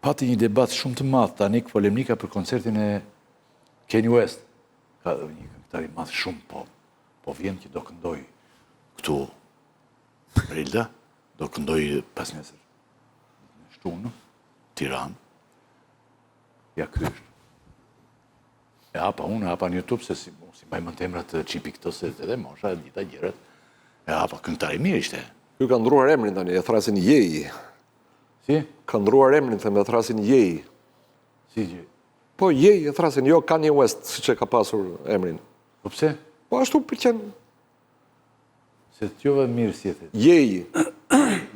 pati një debat shumë të madh tani polemika për koncertin e Kanye West. Ka një këngëtar i madh shumë, po vjen që do këndoj këtu Rilda, do këndoj pas nesër në Shtunë, Tiranë. Ja ky është. E hapa unë, hapa në YouTube, se si mbaj më temrat qipi këto se edhe mosha, dita gjërat. E hapa këngëtar i mirë ishte. Ky ka ndruar emrin tani, e thrasin Yeji. Si? Ka ndruar emrin, them, e thrasin Yeji. Si gjë? Po Yeji e thrasin, jo Kanye West, siç e ka pasur emrin. Po pse? Po ashtu pëlqen. Se t'jove mirë si e the.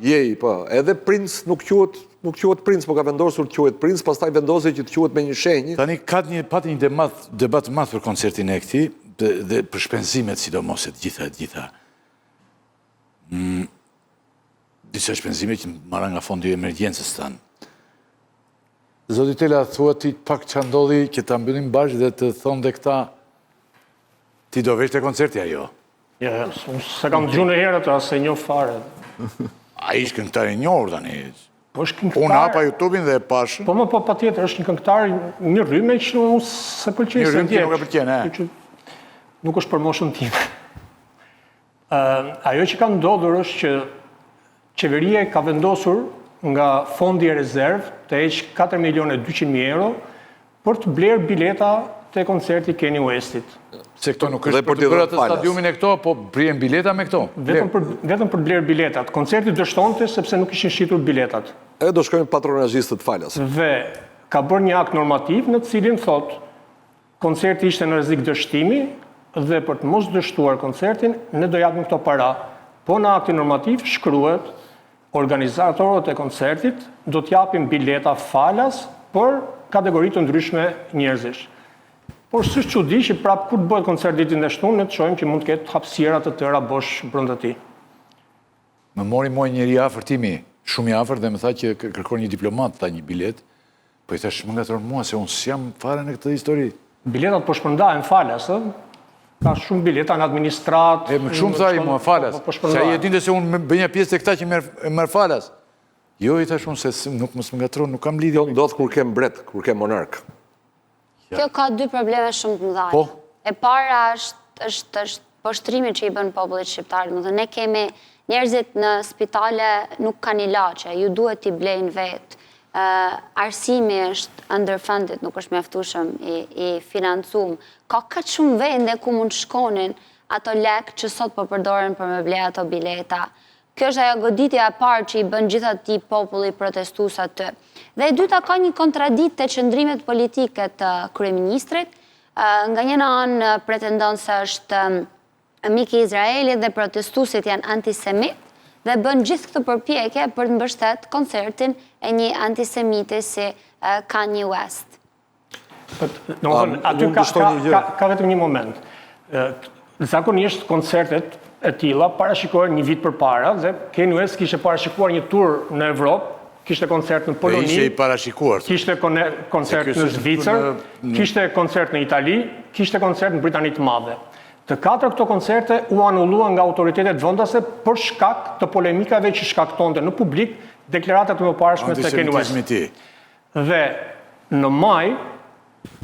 Yeji, po. Edhe Prince nuk quhet Prince, po ka vendosur të quhet Prince, pastaj vendosi që të quhet me një shenjë. Tani pati një debat madh për koncertin e këtij dhe për shpenzimet sidomos e të gjitha. Disa shpenzime që marra nga fondi i emergjencës tanë. Zoti Tela, thua ti pak që ndodhi që ta mbyllim bashkë dhe të thonë dhe këta ti do vesh të koncerti ajo? Ja, se kam dëgjuar në herët, se njoh fare. A ishtë këngëtar i njohur tani? Po është këngëtar. Unë hapa YouTube-in dhe e pash. Po patjetër, është një këngëtar një rrymë që unë se pëlqej. Një rrymë që nuk e pëlqen, e? Nuk është për moshën time. Ajo që ka ndodhur është që qeveria ka vendosur nga fondi e rezervë të heq 4.200.000 euro për të blerë bileta të koncerti Kanye Westit. Se këto nuk është për të bërë atë stadiumin e këto, po brihen bileta me këto? Vetëm për blerë biletat. Koncerti dështonte sepse nuk ishin shitur biletat. E do shkojnë patronazhistët falas. Dhe ka bërë një akt normativ në të cilin thot koncerti ishte në rrezik dështimi dhe për të mos dështuar koncertin ne do japim këto para. Po në aktin normativ shkruhet organizatorët e koncertit do t'japim bileta falas për kategori të ndryshme njerëzish. Por s'është çudi që prapë kur të bëhet koncert ditën e shtunë, ne të shohim që mund të ketë hapësira të tëra bosh brenda tij. Më mori njëri afër timi, shumë i afër dhe më tha që kërkon një diplomat ta një bilet, po i thash më ngatron mua se unë s'jam fare në këtë histori. Biletat po shpërndahen falas, ë? Ka shumë bileta në administrat. E më shumë tha i mua falas. Se ai e dinte se unë bëj një pjesë të këta që merr falas. Jo, i thash unë se nuk mos më ngatron, nuk kam lidhje. Ndodh kur kem mbret, kur kem monark. Kjo ka dy probleme shumë të mëdha. E para është poshtrimi që i bën popullit shqiptar. Do të thënë ne kemi njerëzit në spitale nuk kanë ilaçe, ju duhet t'i blejnë vetë. Arsimi është underfunded, nuk është mjaftueshëm i financuar. Ka kaq shumë vende ku mund të shkonin ato lek që sot po përdoren për me ble ato bileta. Kjo është ajo goditja e parë që i bën gjithë atij populli protestues aty. Dhe e dyta ka një kontradiktë te qëndrimet politike të kryeministrit. Nga njëra anë pretendon se është mik i Izraelit dhe protestuesit janë antisemit dhe bën gjithë këtë përpjekje për të mbështet koncertin e një antisemiti si Kanye West. Aty ka vetëm një moment. Zakonisht koncertet e tilla parashikohen një vit përpara dhe Kanye West kishte parashikuar një tur në Evropë, kishte koncert në Poloni, ishte i parashikuar. Kishte koncert në Zvicër, kishte koncert në Itali, kishte koncert në Britani të Madhe. Të katër këto koncerte u anulluan nga autoritetet vendase për shkak të polemikave që shkaktonte në publik deklaratat e mëparshme të Kanye West. Dhe në maj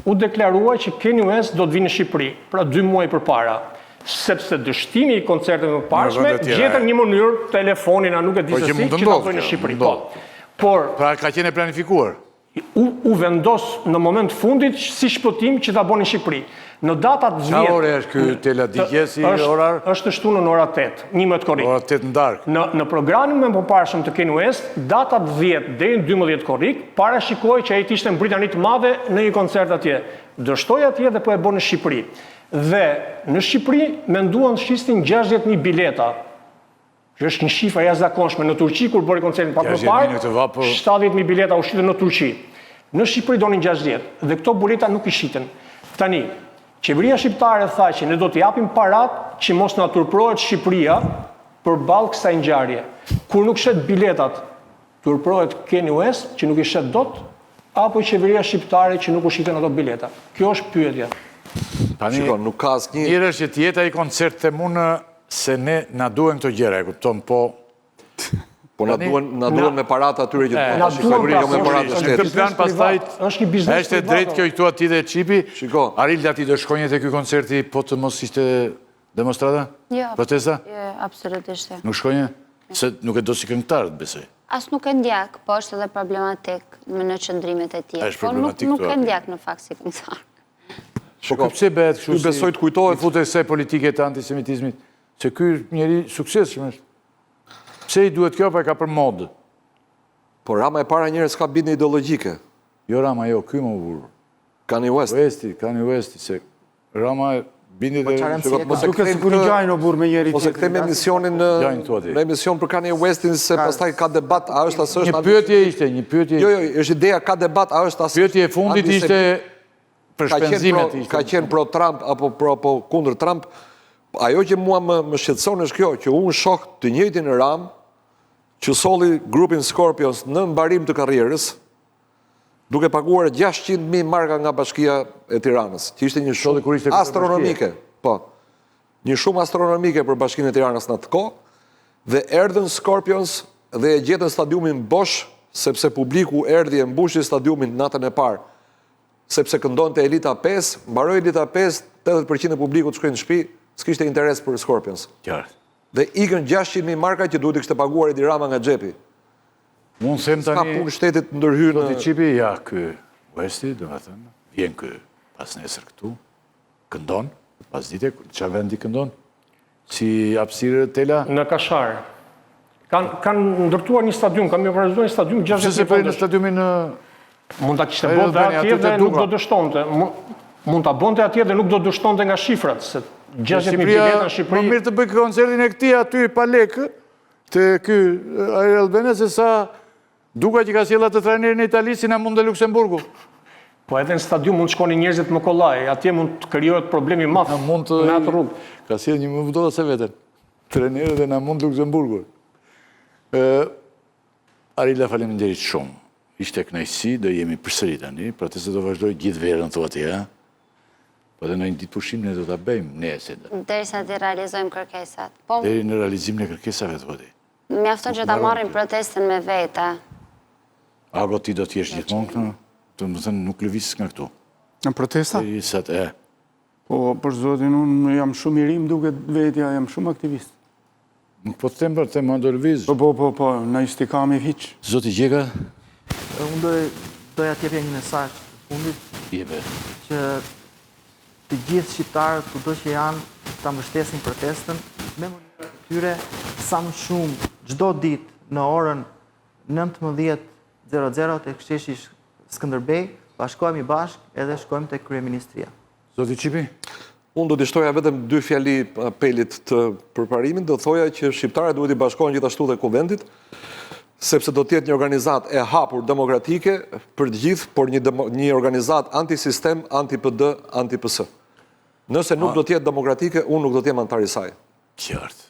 u deklarua që Kanye West do të vinë në Shqipëri, pra 2 muaj përpara. Sepse dështimi i koncerteve të mëparshme gjetën një mënyrë telefonin, a nuk e di se si, që ta bëjnë në Shqipëri. Pra ka qenë planifikuar? U vendos në moment fundit si shpëtim që ta bënë në Shqipëri. Në datat 10... Qa ore është kjo Tela digjesi orar? është të shtunë në ora 8, 11 korrik. Ora 8 në darkë. Në programin me mëparshëm të Kanye West, datat 10 dhe 12 korrik, parashikoj që ai ishte në Britani të Madhe në një koncert atje. Dështoi atje dhe po e bën në Shqipëri. Dhe në Shqipëri menduan të shistin 60.000 bileta. Që është një shifër jashtëzakonshme. Në Turqi kur bëri koncertin pak më parë, 70.000 bileta u shitën në Turqi. Në Shqipëri donin 60 dhe këto bileta nuk i shiten. Tani, qeveria shqiptare tha që ne do të japim parat që mos na turprohet Shqipëria përballë kësaj ngjarje. Kur nuk shet biletat, turprohet Kanye West që nuk i shet dot, apo qeveria shqiptare që nuk u shiten ato bileta. Kjo është pyetja. Shikon, nuk ka asnjë. Mirë është që t'jetë ai koncert të munë se ne na duhen këto gjëra, e kupton, po Po na duhen me paratë atyre që Na duhen jo me paratë Në shtetit. këtë plan pastaj është një biznes është e drejtë kjo i këtu ati dhe Qipi. Shiko. Arilda ti do shkonje te ky koncerti po të mos ishte demonstrata? Jo. Protesta? Jo, absolutisht. Nuk shkonje? Se nuk e do si këngëtar, besoj. As nuk e ndjek, po është edhe problematik në qëndrimet e tij. Është Po problematik nuk këtu, e ndjek në fakt si këngëtar. Po ky pse bëhet kështu? Ky besoj të kujtohet- i futet se politike të antisemitizmit. Se ky njeri suksesshëm është. Pse i duhet kjo, pa e ka për modë? Po Rama e para njerëz ka bindje ideologjike. Jo Rama, jo, ky më burr. Kanye West. Kanye Westi, se Rama bindje dhe... Mos e Duke kthejmë sikur i gjajnë o burr me njëri Ose tjetrin. kthejmë emisionin Gjajnë tu aty. në emision për Kanye Westin se pastaj ka debat, a është as është. Një pyetje ishte, një pyetje... Jo, është ideja, ka debat, a është as. Pyetje e fundit ishte për shpenzimet ishte. Ka qenë pro Trump apo pro kundër Trump. Ajo që mua më shqetëson është kjo, që unë shoh të njëjtin Ram që solli grupin Scorpions në mbarim të karrierës, duke paguar 600.000 marka nga Bashkia e Tiranës, që ishte një Solli kur ishte shumë astronomike. Po. Një shumë astronomike për Bashkinë e Tiranës në atë kohë, dhe erdhën Scorpions dhe e gjetën stadiumin bosh, sepse publiku erdhi e mbushi stadiumin natën e parë, sepse këndonte Elita 5, mbaroi Elita 5, 80% e publikut shkojnë në shtëpi, s'kishte interes për Scorpions. Qartë. Dhe ikën 600.000 marka që duhet i kishte paguar Edi Rama nga xhepi. Unë them Ka tani... punë shtetit ndërhyrë Do t'i në... Qipi, ja, ky Westi, do me thënë, vjen ky pas nesër këtu, këndon, pas dite, çfarë vendi këndon, si hapësirë tela, Në Kashar. Kanë ndërtuar një stadium, kanë organizuar një stadium 60.000 pse se bëri në stadiumin në... Mund ta kishte Ai bënë do bëni atje aty te dhe nuk Duka. do dështonte. Mund ta bënte atje dhe nuk do dështonte nga shifrat, se 60.000 Shqipëria, bileta në më Shqipëri. mirë të bëj koncertin e këtij aty pa lekë, të ky Ariel Bene, se sa Duka që ka sjellë atë trajnerin e Itali si na mund dhe Luksemburgu. Po edhe në stadium mund të shkonin njerëzit më kollaj, atje mund të krijohet problemi madh Na mund të... në atë rrugë. Ka sjellë një më vëdota se veten. Trajnerët dhe na mund Luksemburgu. Arila, faleminderit shumë. Ishte kënaqësi, do jemi përsëri tani, protestat do vazhdoj gjithë verën thua ti, ha? Po dhe në një ditë pushim ne do ta bëjmë nesër. Derisa të realizojmë kërkesat. Po, Deri në realizimin e kërkesave thua ti. mjafton që ta marrin protestën me vete. Ago ti do t'jesh gjithmonë këtu, të më thënë nuk lëviz nga këtu. Në protesta? Deri sa të Po, për zotin, unë jam shumë i rim duke vetja, jam shumë aktivist. Nuk po të them për të më do lëviz. Po, në istikam i hiq. Zoti Gjeka, Unë doja t'jepja një mesazh të fundit jebe. që të gjithë shqiptarët kudo që janë ta mbështesin protestën me mënyrë të tyre sa më shumë çdo ditë në orën 19:00 tek sheshi Skënderbej, bashkohemi bashkë edhe shkojmë tek kryeministria. Zoti Qipi, Unë do t'i shtoja vetëm 2 fjali apelit të përparimin, do thoja që shqiptarët duhet i bashkohen gjithashtu dhe Kuvendit, sepse do t'jetë një organizat e hapur demokratike për të gjithë, por një organizat antisistem, anti-PD, anti-PS. Nëse nuk do t'jetë demokratike, unë nuk do t'jem antar i saj. qartë.